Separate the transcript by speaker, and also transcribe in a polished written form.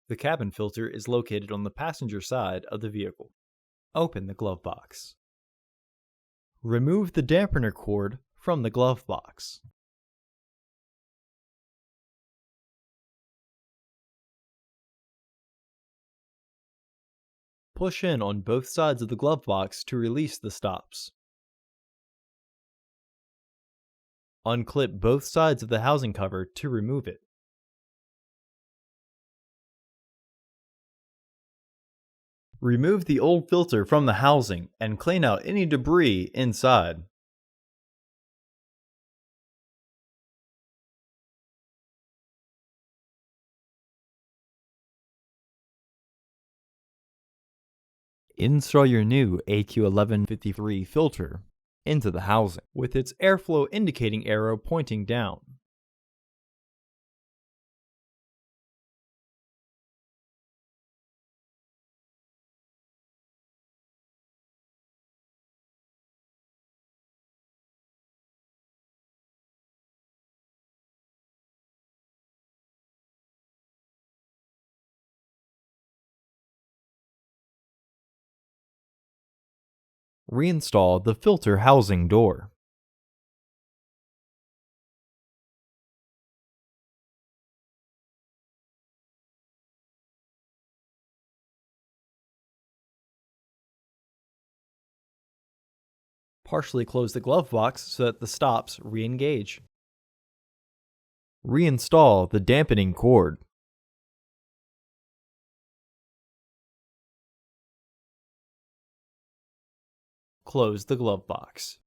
Speaker 1: The cabin filter is located on the passenger side of the vehicle. Open the glove box. Remove the dampener cord from the glove box. Push in on both sides of the glove box to release the stops. Unclip both sides of the housing cover to remove it. Remove the old filter from the housing and clean out any debris inside. Install your new AQ1153 filter into the housing with its airflow indicating arrow pointing down. Reinstall the filter housing door. Partially close the glove box so that the stops re-engage. Reinstall the dampening cord. Close the glove box.